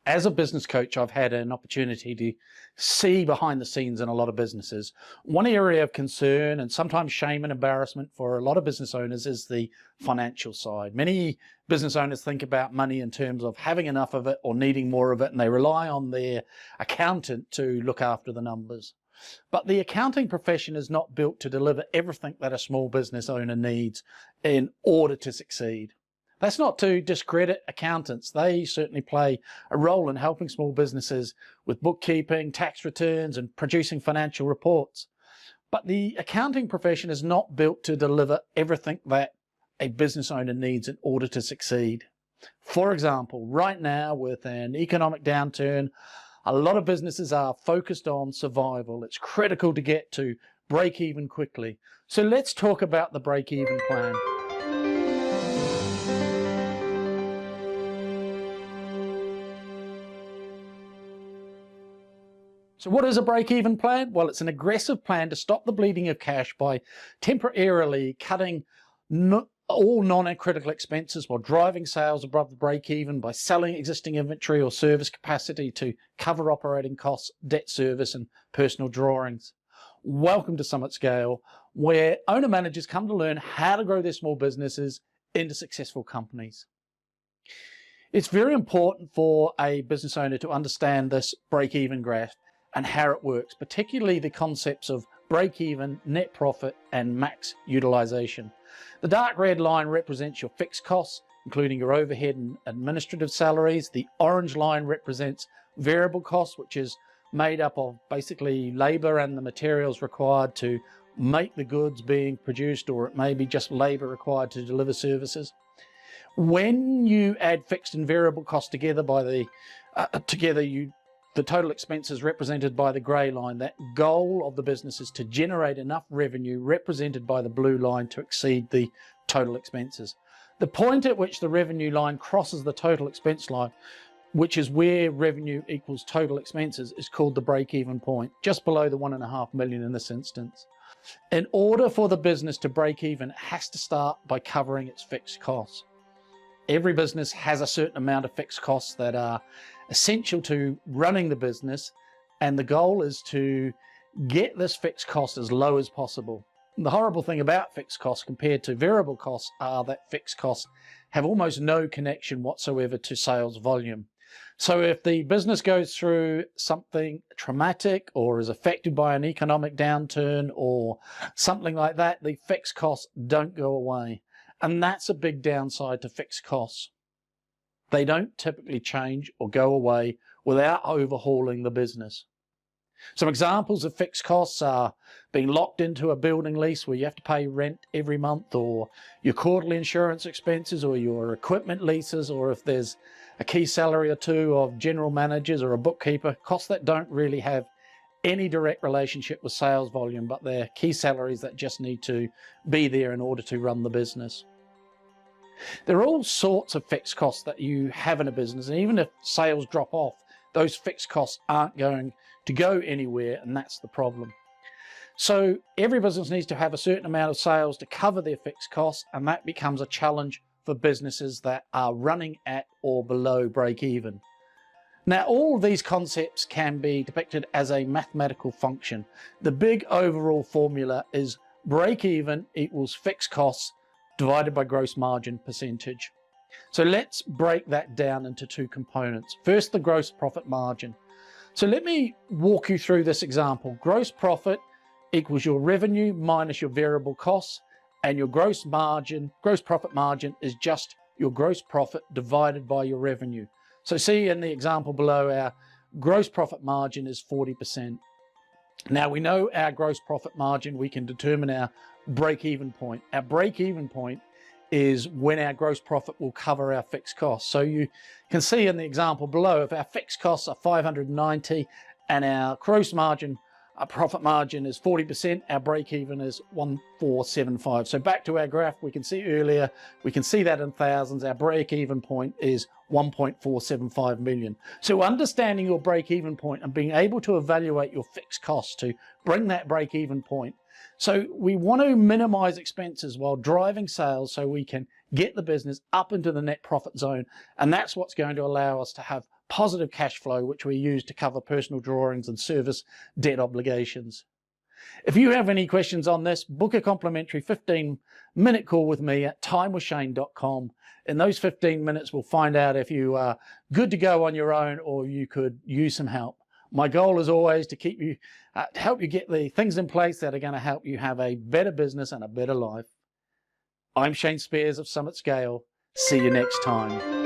As a business coach, I've had an opportunity to see behind the scenes in a lot of businesses. One area of concern and sometimes shame and embarrassment for a lot of business owners is the financial side. Many business owners think about money in terms of having enough of it or needing more of it, and they rely on their accountant to look after the numbers. But the accounting profession is not built to deliver everything that a small business owner needs in order to succeed. That's not to discredit accountants. They certainly play a role in helping small businesses with bookkeeping, tax returns, and producing financial reports. But the accounting profession is not built to deliver everything that a business owner needs in order to succeed. For example, right now with an economic downturn, a lot of businesses are focused on survival. It's critical to get to break even quickly. So let's talk about the break even plan. So what is a break-even plan? Well, it's an aggressive plan to stop the bleeding of cash by temporarily cutting all non-critical expenses while driving sales above the break-even by selling existing inventory or service capacity to cover operating costs, debt service, and personal drawings. Welcome to Summit Scale, where owner-managers come to learn how to grow their small businesses into successful companies. It's very important for a business owner to understand this break-even graph and how it works, particularly the concepts of break-even, net profit, and max utilization. The dark red line represents your fixed costs, including your overhead and administrative salaries. The orange line represents variable costs, which is made up of basically labor and the materials required to make the goods being produced, or it may be just labor required to deliver services. When you add fixed and variable costs together the total expenses represented by the grey line. That goal of the business is to generate enough revenue represented by the blue line to exceed the total expenses. The point at which the revenue line crosses the total expense line, which is where revenue equals total expenses, is called the break-even point, just below the 1.5 million in this instance. In order for the business to break even, it has to start by covering its fixed costs. Every business has a certain amount of fixed costs that are essential to running the business, and the goal is to get this fixed cost as low as possible. The horrible thing about fixed costs compared to variable costs are that fixed costs have almost no connection whatsoever to sales volume. So if the business goes through something traumatic or is affected by an economic downturn or something like that, the fixed costs don't go away. And that's a big downside to fixed costs. They don't typically change or go away without overhauling the business. Some examples of fixed costs are being locked into a building lease where you have to pay rent every month, or your quarterly insurance expenses, or your equipment leases, or if there's a key salary or two of general managers or a bookkeeper, costs that don't really have any direct relationship with sales volume, but they're key salaries that just need to be there in order to run the business. There are all sorts of fixed costs that you have in a business, and even if sales drop off, those fixed costs aren't going to go anywhere, and that's the problem. So every business needs to have a certain amount of sales to cover their fixed costs, and that becomes a challenge for businesses that are running at or below break even. Now, all of these concepts can be depicted as a mathematical function. The big overall formula is break even equals fixed costs divided by gross margin percentage. So let's break that down into two components. First, the gross profit margin. So let me walk you through this example. Gross profit equals your revenue minus your variable costs, and your gross profit margin is just your gross profit divided by your revenue. So see in the example below, our gross profit margin is 40%. Now we know our gross profit margin, we can determine our break-even point. Our break-even point is when our gross profit will cover our fixed costs. So you can see in the example below, if our fixed costs are 590 and our gross margin, our profit margin is 40%, our break-even is 1475. So back to our graph, we can see earlier, we can see that in thousands, our break-even point is 1.475 million. So understanding your break-even point and being able to evaluate your fixed costs to bring that break-even point. So we want to minimize expenses while driving sales so we can get the business up into the net profit zone. And that's what's going to allow us to have positive cash flow which we use to cover personal drawings and service debt obligations. If you have any questions on this, book a complimentary 15-minute call with me at timewithshane.com. In those 15 minutes, we'll find out if you are good to go on your own or you could use some help. My goal is always to keep you, help you get the things in place that are going to help you have a better business and a better life. I'm Shane Spears of Summit Scale. See you next time.